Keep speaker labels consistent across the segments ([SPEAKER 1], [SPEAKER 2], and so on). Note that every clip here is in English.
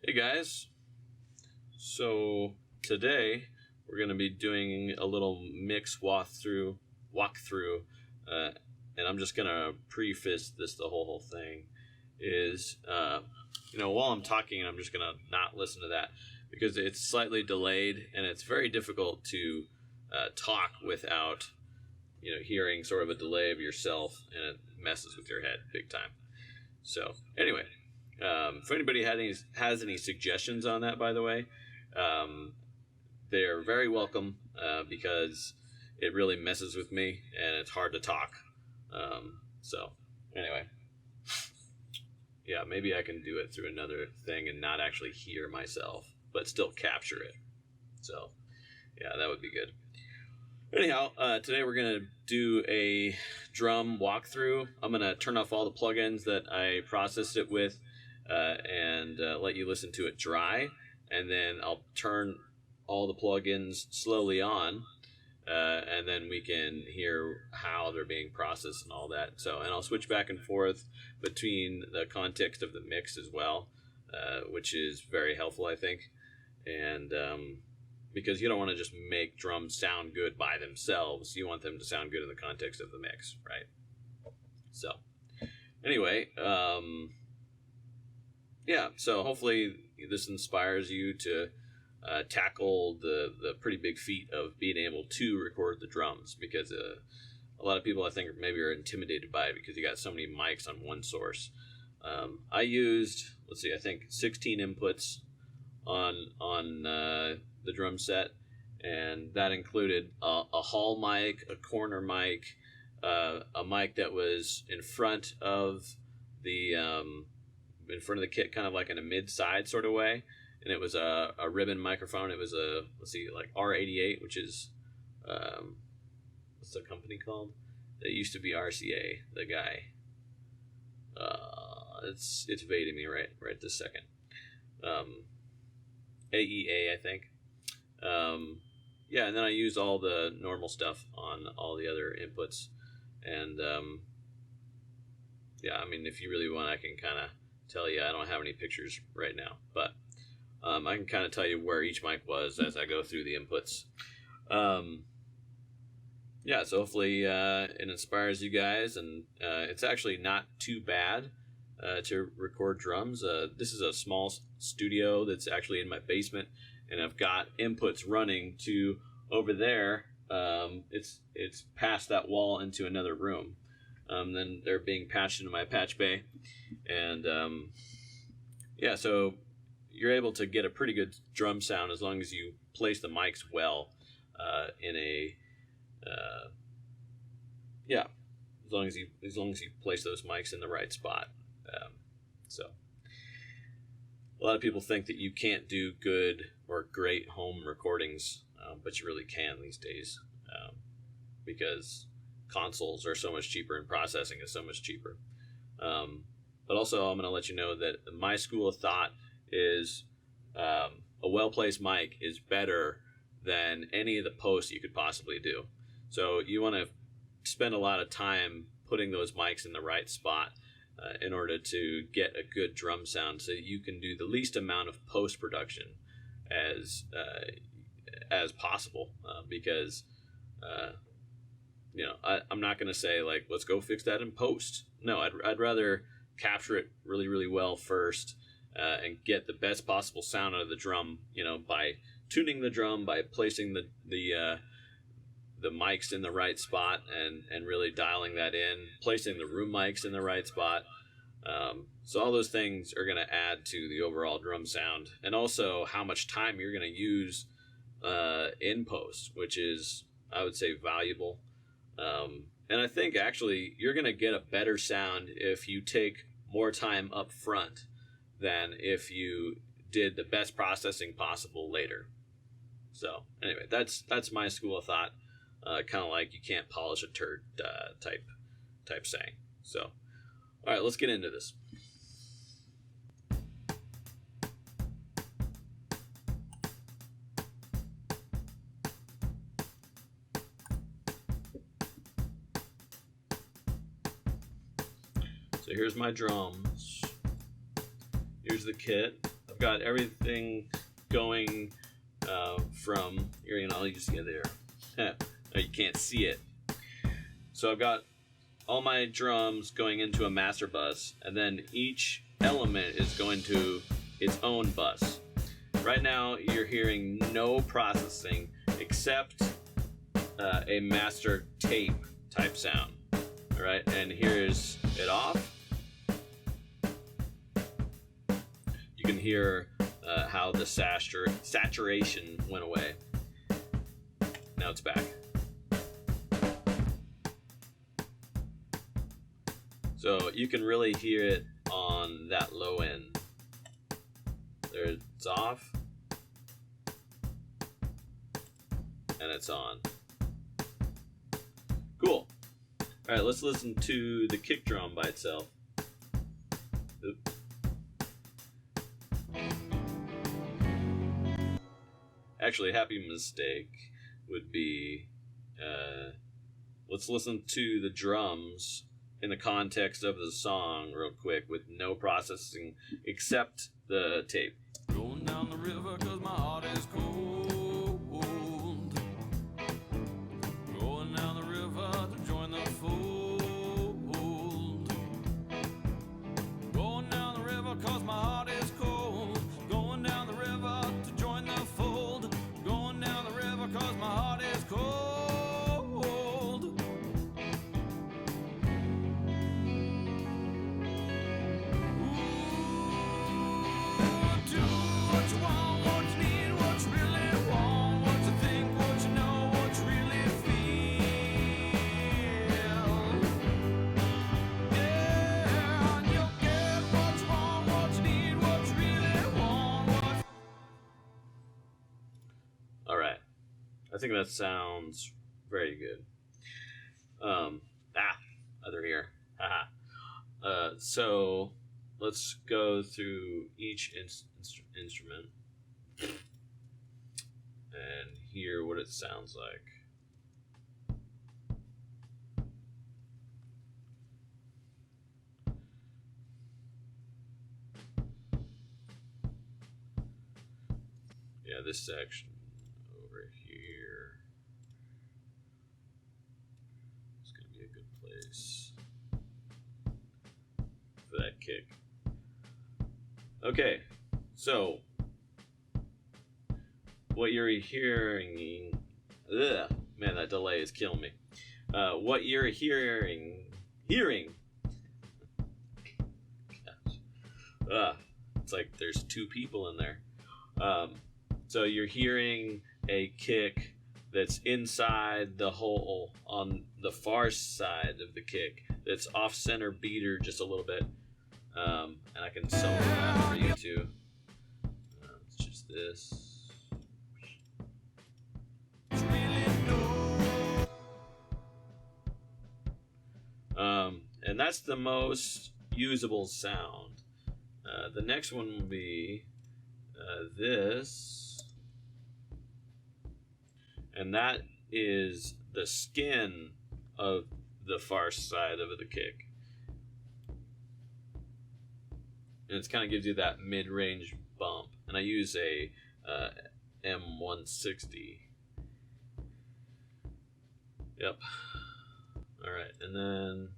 [SPEAKER 1] Hey guys, so today we're going to be doing a little mix walkthrough, and I'm just going to preface the whole thing is, while I'm talking, I'm just going to not listen to that because it's slightly delayed and it's very difficult to talk without, hearing sort of a delay of yourself, and it messes with your head big time. So anyway. If anybody has any suggestions on that, by the way, they're very welcome because it really messes with me and it's hard to talk. So anyway, yeah, maybe I can do it through another thing and not actually hear myself, but still capture it. So yeah, that would be good. Anyhow, today we're going to do a drum walkthrough. I'm going to turn off all the plugins that I processed it with. And let you listen to it dry, and then I'll turn all the plugins slowly on, and then we can hear how they're being processed and all that. So, and I'll switch back and forth between the context of the mix as well, which is very helpful, I think. And because you don't want to just make drums sound good by themselves, you want them to sound good in the context of the mix, right? So, anyway. Yeah, so hopefully this inspires you to tackle the pretty big feat of being able to record the drums, because a lot of people, I think, maybe are intimidated by it because you got so many mics on one source. I used, I think 16 inputs on the drum set, and that included a hall mic, a corner mic, a mic that was in front of the kit, kind of like in a mid-side sort of way, and it was a ribbon microphone. It was a like R88, which is what's the company called? It used to be RCA. The guy, it's evading me right this second. AEA, I think. Yeah, and then I used all the normal stuff on all the other inputs, and yeah, I mean, if you really want, I can kind of tell you. I don't have any pictures right now, but I can kind of tell you where each mic was as I go through the inputs. Yeah, so hopefully it inspires you guys, and it's actually not too bad to record drums. This is a small studio that's actually in my basement, and I've got inputs running to over there. It's past that wall into another room. Then they're being patched into my patch bay. And yeah, so you're able to get a pretty good drum sound as long as you place the mics well in a yeah, as long as you place those mics in the right spot. So a lot of people think that you can't do good or great home recordings, but you really can these days, because consoles are so much cheaper and processing is so much cheaper. But also, I'm going to let you know that my school of thought is a well-placed mic is better than any of the posts you could possibly do. So you want to spend a lot of time putting those mics in the right spot in order to get a good drum sound, so you can do the least amount of post-production as possible. Because I'm not going to say, like, let's go fix that in post. No, I'd rather capture it really, really well first, and get the best possible sound out of the drum, by tuning the drum, by placing the mics in the right spot, and really dialing that in, placing the room mics in the right spot. So all those things are going to add to the overall drum sound, and also how much time you're going to use in post, which is, I would say, valuable. And I think actually you're going to get a better sound if you take more time up front than if you did the best processing possible later. So anyway, that's my school of thought. Kind of like you can't polish a turd type saying. So, all right, let's get into this. So here's my drums. Here's the kit. I've I've got everything going from here. I'll just get there. You can't see it. So I've got all my drums going into a master bus, and then each element is going to its own bus. Right now, you're hearing no processing except a master tape type sound. All right, and here's it off. You can hear how the saturation went away. Now it's back. So you can really hear it on that low end. There, it's off. And it's on. Cool. Alright, let's listen to the kick drum by itself. Oop. Actually, a happy mistake would be, let's listen to the drums in the context of the song real quick with no processing except the tape.
[SPEAKER 2] Going down the river 'cause my heart is cold. Going down the river to join the fold. Going down the river 'cause my heart is cold. Going down the river to join the fold. Going down the river 'cause my heart is cold.
[SPEAKER 1] I think that sounds very good. Other ear. Haha. So let's go through each instrument and hear what it sounds like. Yeah, this section over here is going to be a good place for that kick. Okay, so what you're hearing, man, that delay is killing me. What you're hearing, it's like there's two people in there. So you're hearing a kick that's inside the hole on the far side of the kick that's off center beater just a little bit. And I can solo that for you too. It's just this. And that's the most usable sound. The next one will be this. And that is the skin of the far side of the kick. And it kind of gives you that mid-range bump. And I use a M160. Yep. Alright, and then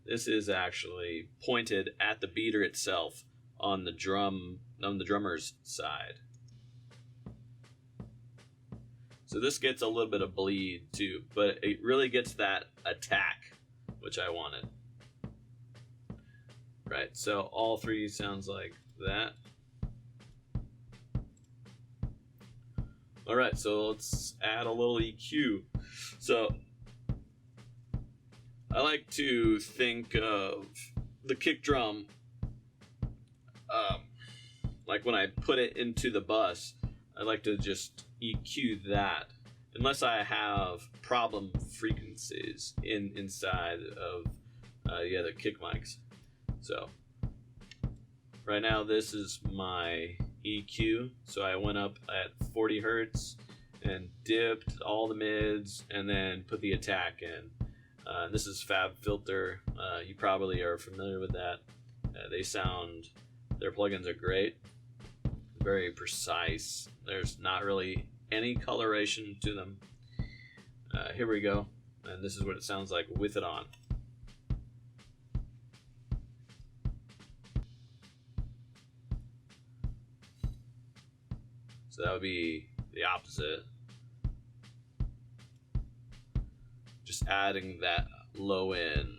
[SPEAKER 1] this is actually pointed at the beater itself on the drummer's side. So this gets a little bit of bleed too, but it really gets that attack, which I wanted. Right, so all three sounds like that. Alright, so let's add a little EQ. So I like to think of the kick drum like when I put it into the bus, I like to just EQ that, unless I have problem frequencies inside of the kick mics. So right now this is my EQ, so I went up at 40 hertz and dipped all the mids and then put the attack in. This is Fab Filter. You probably are familiar with that. Their plugins are great. very precise. There's not really any coloration to them. Here we go, and this is what it sounds like with it on. So that would be the opposite. Just adding that low end.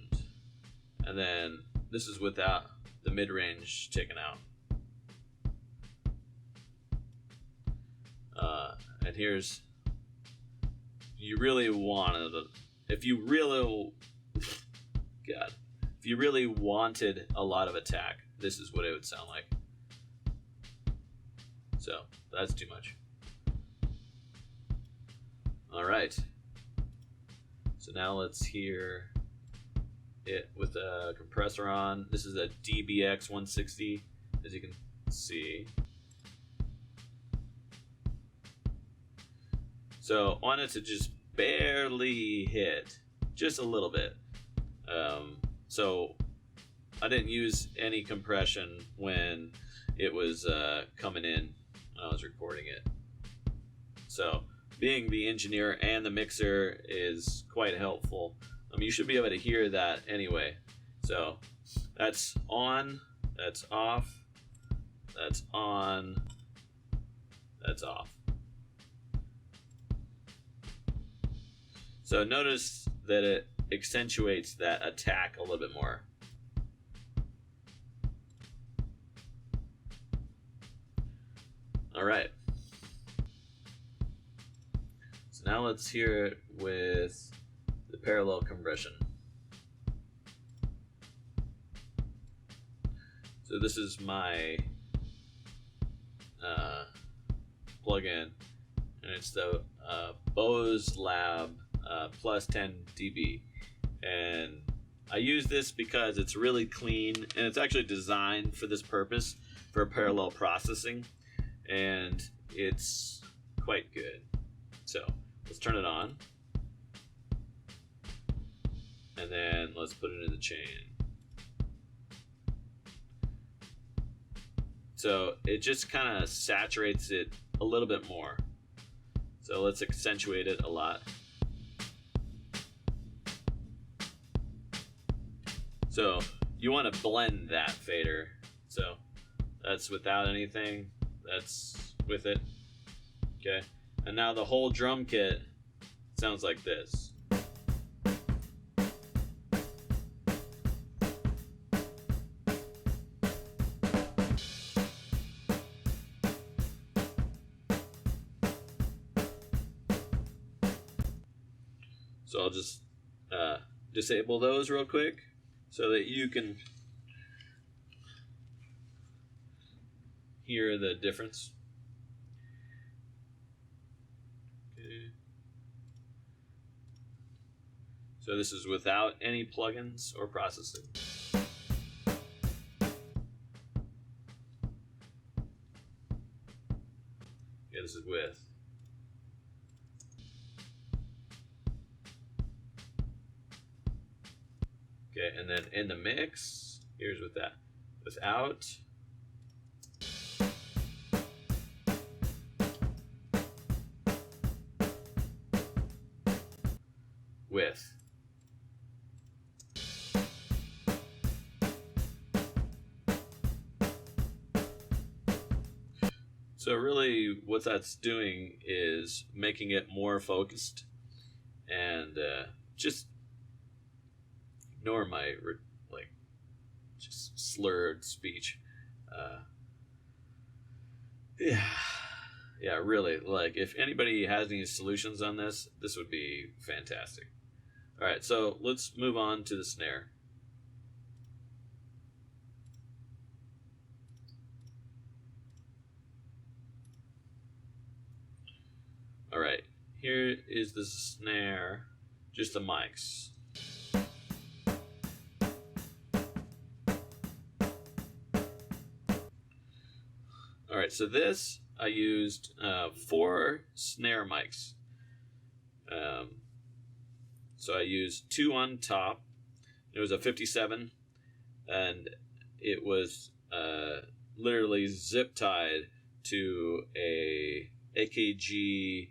[SPEAKER 1] And then this is without the mid-range taken out. And here's, you really wanted, if you really wanted a lot of attack, this is what it would sound like. So that's too much. All right. So now let's hear it with a compressor on. This is a DBX 160, as you can see. So I want it to just barely hit, just a little bit. So I didn't use any compression when it was coming in when I was recording it. So being the engineer and the mixer is quite helpful. You should be able to hear that anyway. So that's on, that's off, that's on, that's off. So notice that it accentuates that attack a little bit more. All right. So now let's hear it with the parallel compression. So this is my plugin, and it's the Bose Lab plus 10 dB, and I use this because it's really clean and it's actually designed for this purpose, for parallel processing, and it's quite good. So let's turn it on, and then let's put it in the chain. So it just kind of saturates it a little bit more. So let's accentuate it a lot. So you want to blend that fader. So that's without anything, that's with it. Okay, and now the whole drum kit sounds like this. So I'll just disable those real quick so that you can hear the difference. Okay. So this is without any plugins or processing. Yeah, this is with. Okay, and then in the mix, here's with that. Without. With. So really what that's doing is making it more focused, and just ignore my just slurred speech. Yeah, really, like if anybody has any solutions on this, this would be fantastic. All right, so let's move on to the snare. All right, here is the snare, just the mics. All right, so this I used 4 snare mics. So I used 2 on top. It was a 57, and it was literally zip tied to a AKG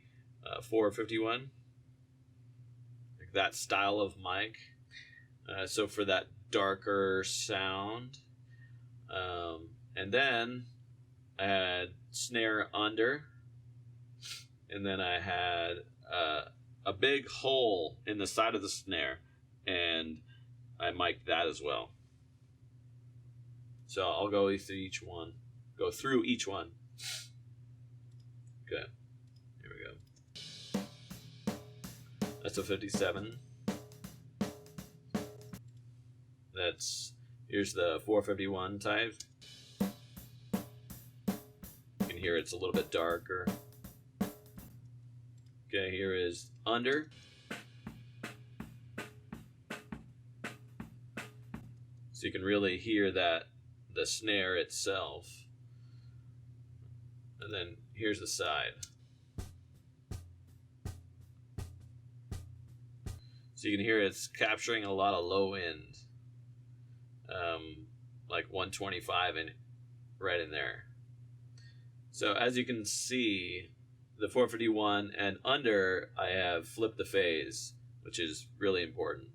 [SPEAKER 1] 451, like that style of mic. So for that darker sound, and then I had snare under, and then I had a big hole in the side of the snare, and I mic'd that as well. So I'll go through each one. Okay, here we go. That's a 57. Here's the 451 type. You can hear it's a little bit darker. Okay, here is under. So you can really hear that, the snare itself. And then here's the side. So you can hear it's capturing a lot of low end. Like 125 and right in there. So as you can see, the 451 and under, I have flipped the phase, which is really important.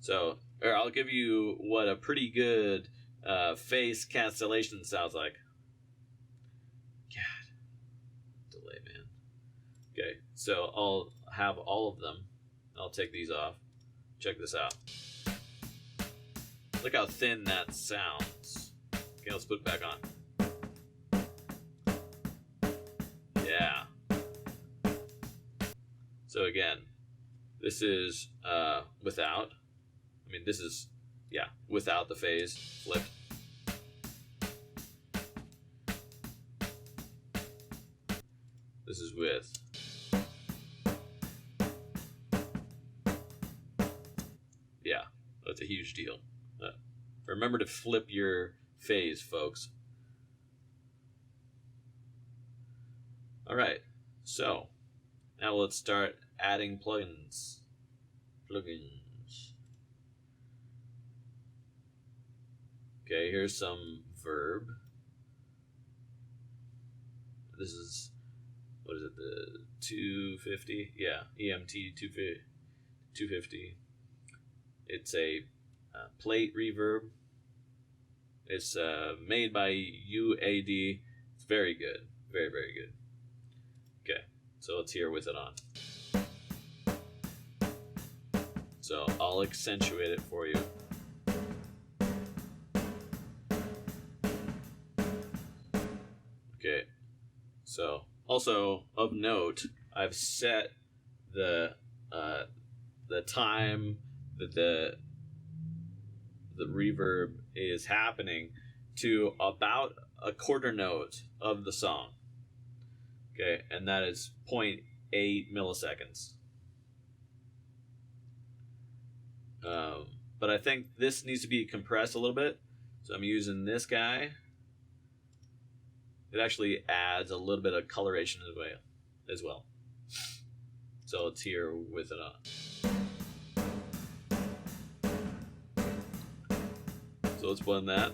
[SPEAKER 1] So I'll give you what a pretty good phase cancellation sounds like. God, delay, man. Okay, so I'll have all of them. I'll take these off. Check this out. Look how thin that sounds. Okay, let's put it back on. Yeah. So again, this is without. I mean, this is, yeah, without the phase flipped. This is with. Yeah, that's a huge deal. Remember to flip your phase, folks. All right, so now let's start adding plugins. Okay, here's some verb. This is, what is it, the 250? Yeah, EMT 250. It's a plate reverb. It's made by UAD. It's very good. Very, very good. Okay, so let's hear with it on. So I'll accentuate it for you. Okay, so also of note, I've set the time that the reverb is happening to about a quarter note of the song. Okay, and that is 0.8 milliseconds. But I think this needs to be compressed a little bit, so I'm using this guy. It actually adds a little bit of coloration as well. So let's hear with it on. So let's blend that.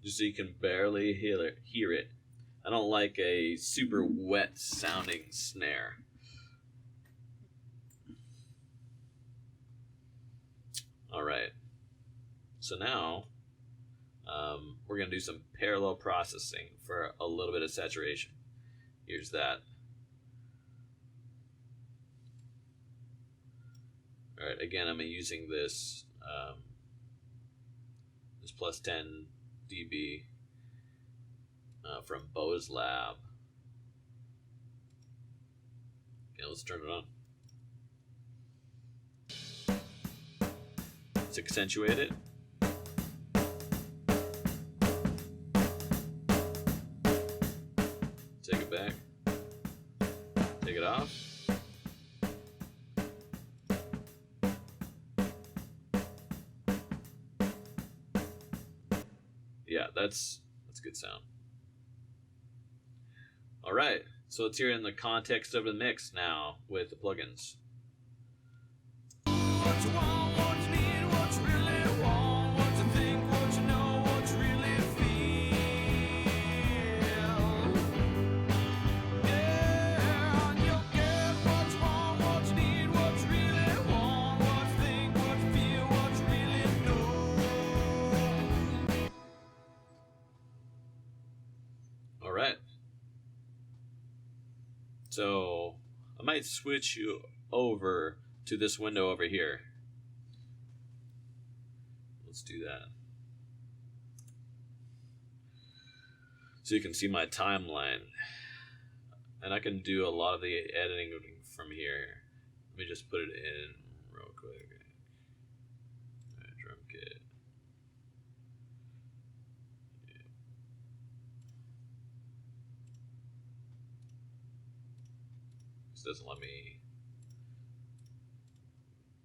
[SPEAKER 1] Just so you can barely hear it. I don't like a super wet sounding snare. All right. So now we're going to do some parallel processing for a little bit of saturation. Here's that. All right, again, I'm using this this plus 10 dB from Bose Lab. Okay, let's turn it on. Let's accentuate it. Take it back. Take it off. Yeah, that's good sound. All right, so let's hear in the context of the mix now with the plugins.
[SPEAKER 2] What you want, what you need, what you really want, what you think, what you know.
[SPEAKER 1] So I might switch you over to this window over here. Let's do that. So you can see my timeline. And I can do a lot of the editing from here. Let me just put it in real quick. Right, drum kit. Yeah. This doesn't let me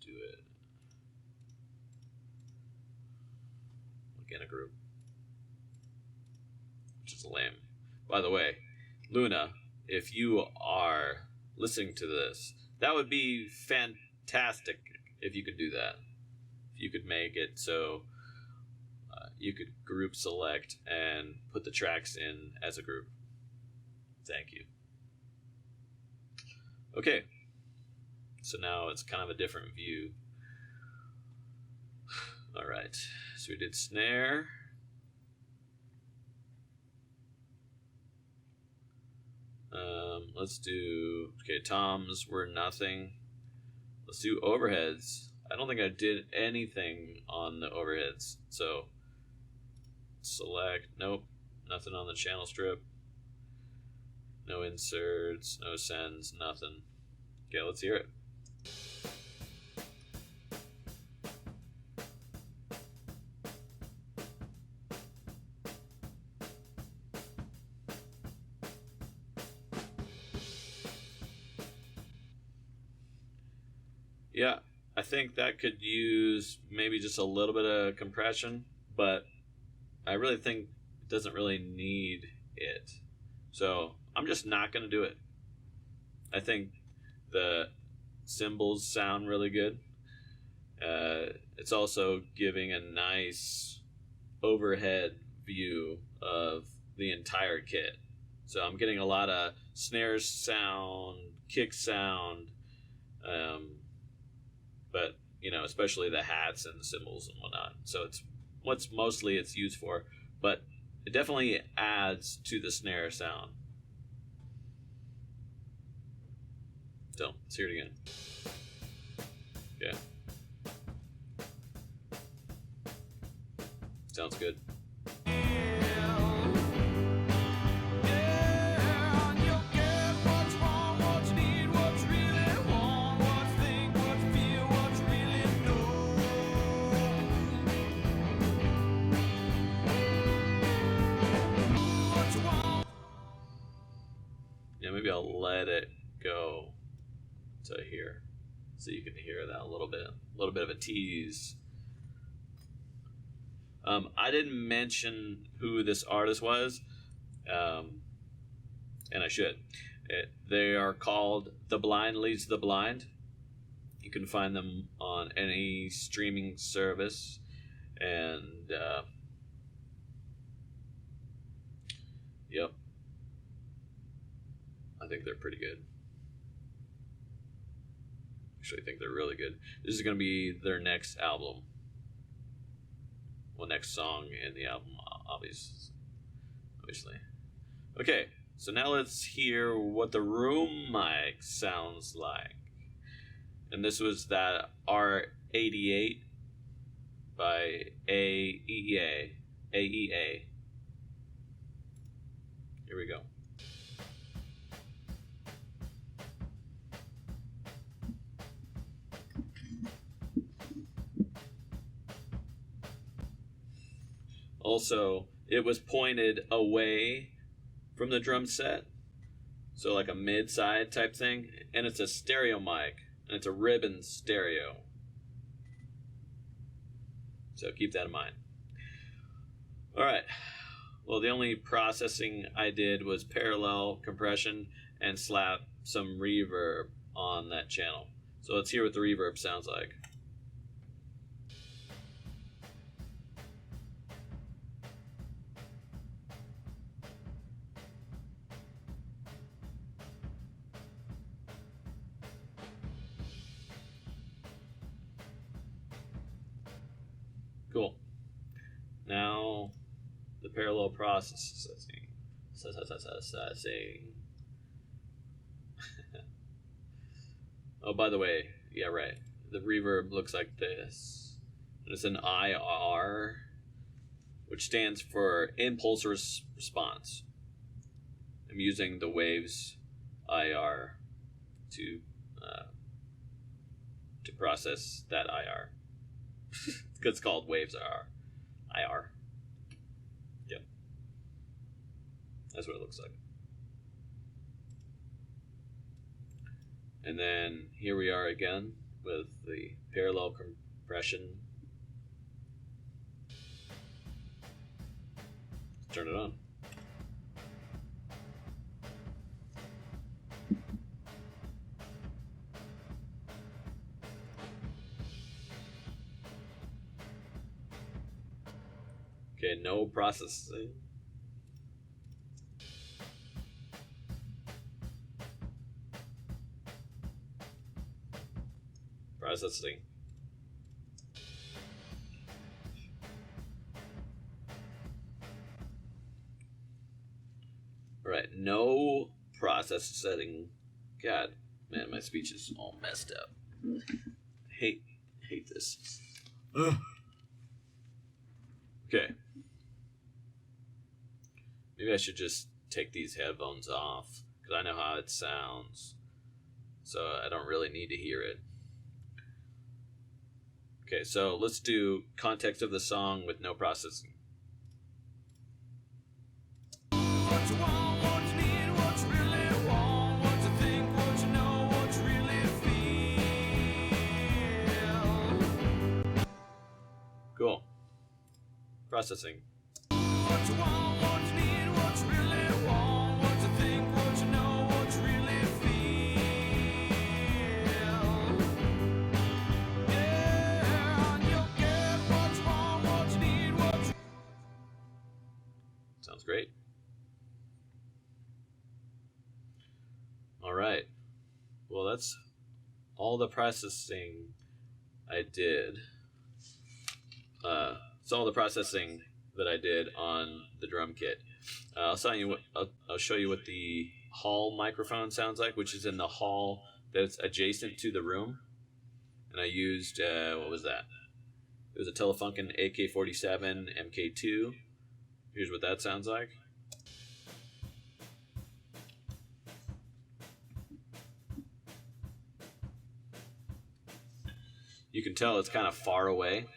[SPEAKER 1] do it. Look in a group. Which is lame. By the way, Luna, if you are listening to this, that would be fantastic if you could do that. If you could make it so you could group select and put the tracks in as a group. Thank you. Okay, so now it's kind of a different view. All right, so we did snare. Let's do, okay, toms were nothing. Let's do overheads. I don't think I did anything on the overheads. So select, nope, nothing on the channel strip. No inserts, no sends, nothing. Okay, let's hear it. Yeah, I think that could use maybe just a little bit of compression, but I really think it doesn't really need it. So I'm just not going to do it. I think the cymbals sound really good. It's also giving a nice overhead view of the entire kit. So I'm getting a lot of snare sound, kick sound, but you know, especially the hats and the cymbals and whatnot. So it's what's mostly it's used for, but it definitely adds to the snare sound. So let's hear it again. Yeah, sounds good. Maybe I'll let it go to here so you can hear that a little bit of a tease. I didn't mention who this artist was, and I should. They are called The Blind Leads the Blind. You can find them on any streaming service, and yep. I think they're pretty good. Actually, I think they're really good. This is going to be their next album. Well, next song in the album, obviously. Okay, so now let's hear what the room mic sounds like. And this was that R88 by AEA. AEA. Here we go. Also, it was pointed away from the drum set, so like a mid-side type thing, and it's a stereo mic, and it's a ribbon stereo. So keep that in mind. All right. Well, the only processing I did was parallel compression and slap some reverb on that channel. So let's hear what the reverb sounds like. Cool. Now the parallel processing. Oh, by the way, yeah, right. The reverb looks like this. It's an IR, which stands for impulse response. I'm using the Waves IR to process that IR. It's called Waves IR. Yep. That's what it looks like. And then here we are again with the parallel compression. Turn it on. Okay, no processing. Processing. Right, no process setting. God, man, my speech is all messed up. Hate this. Ugh. Okay. Maybe I should just take these headphones off, because I know how it sounds. So I don't really need to hear it. Okay, so let's do context of the song with no processing.
[SPEAKER 2] What you want, what you need, what you really want, what you think, what you know, what you really feel.
[SPEAKER 1] Cool. Processing.
[SPEAKER 2] What you want, what you need, what you really want, what you think, what you know, what you really feel. Yeah, and you'll get what you want, what you need, what you...
[SPEAKER 1] Sounds great. All right. Well, that's all the processing I did. It's all the processing that I did on the drum kit. I'll show you what the hall microphone sounds like, which is in the hall that's adjacent to the room. And I used what was that? It was a Telefunken AK-47 MK2. Here's what that sounds like. You can tell it's kind of far away.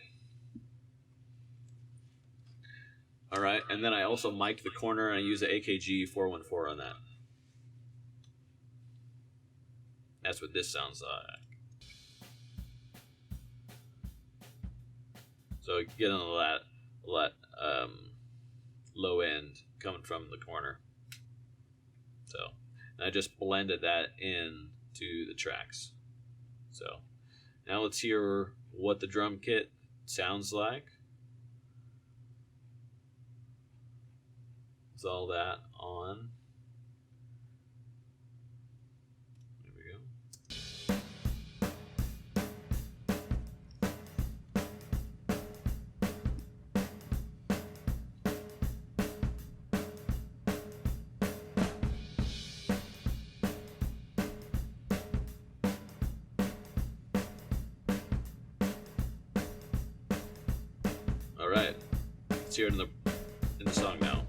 [SPEAKER 1] All right, and then I also mic'd the corner, and I used the AKG 414 on that. That's what this sounds like. So you get on the low end coming from the corner. So, and I just blended that in to the tracks. So now let's hear what the drum kit sounds like. With all that on. There we go. All right, let's hear it in the song now.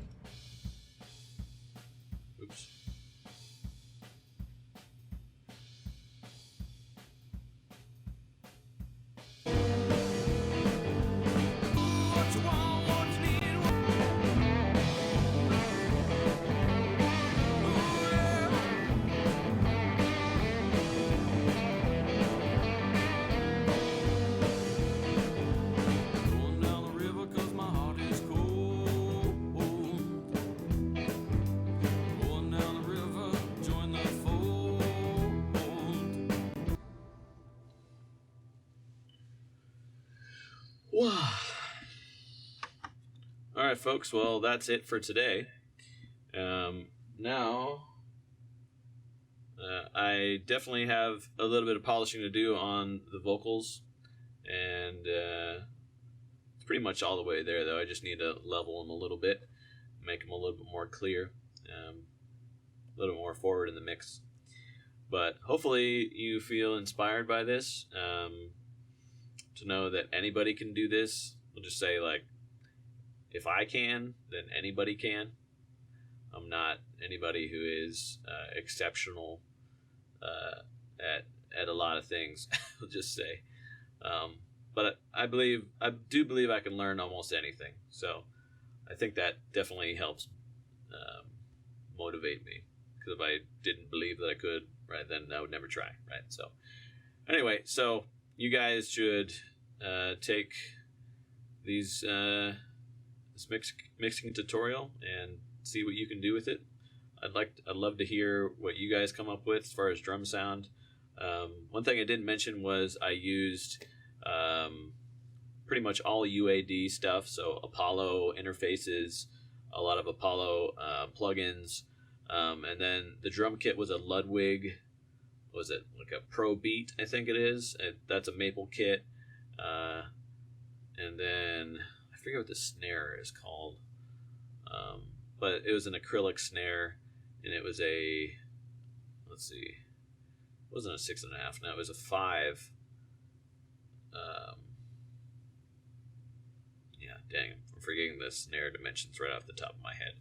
[SPEAKER 1] Oops.
[SPEAKER 2] What you want, what you need, what... Ooh, yeah. Going down the river 'cause my heart is cold. Going down the river, join the fold.
[SPEAKER 1] Wow. All right, folks. Well, that's it for today. Now, I definitely have a little bit of polishing to do on the vocals, and it's pretty much all the way there, though. I just need to level them a little bit, make them a little bit more clear, a little more forward in the mix. But hopefully you feel inspired by this, to know that anybody can do this. We'll just say, like, if I can, then anybody can. I'm not anybody who is exceptional at a lot of things. We'll just say, but I do believe I can learn almost anything. So I think that definitely helps motivate me. Because if I didn't believe that I could, right, then I would never try, right? So anyway, so you guys should take this mixing tutorial and see what you can do with it. I'd love to hear what you guys come up with as far as drum sound. One thing I didn't mention was I used pretty much all UAD stuff, so Apollo interfaces, a lot of Apollo plugins, and then the drum kit was a Ludwig. Was it like a Pro Beat? I think it is. That's a maple kit, and then I forget what the snare is called, but it was an acrylic snare, and it was a, let's see, it wasn't a 6.5. No, it was a 5. Yeah, dang, I'm forgetting the snare dimensions right off the top of my head.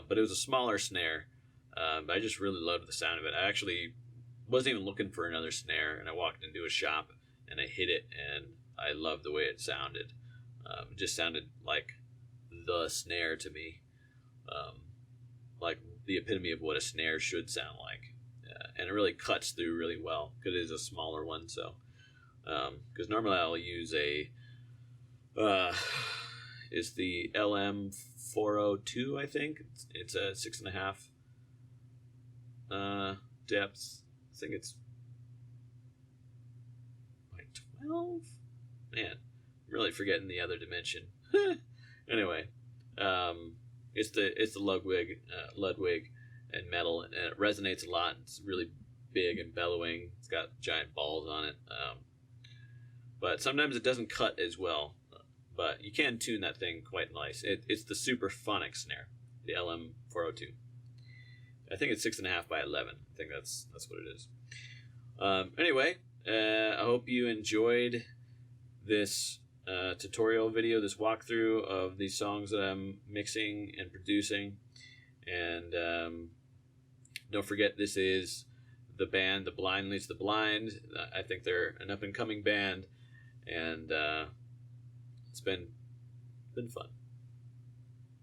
[SPEAKER 1] But it was a smaller snare. But I just really loved the sound of it. I actually wasn't even looking for another snare, and I walked into a shop and I hit it, and I loved the way it sounded. It just sounded like the snare to me, like the epitome of what a snare should sound like, and it really cuts through really well because it is a smaller one. So, because normally I'll use is the LM402, I think. It's a 6.5 depth. I think it's like 12. Man, I'm really forgetting the other dimension. Anyway, it's the Ludwig and metal, and it resonates a lot. It's really big and bellowing. It's got giant balls on it. But sometimes it doesn't cut as well. But you can tune that thing quite nice. It's the Superphonic snare, the LM402. I think it's 6.5 by 11. I think that's what it is. Anyway, I hope you enjoyed this tutorial video, this walkthrough of these songs that I'm mixing and producing. And don't forget, this is the band The Blind Leads the Blind. I think they're an up-and-coming band, and it's been fun.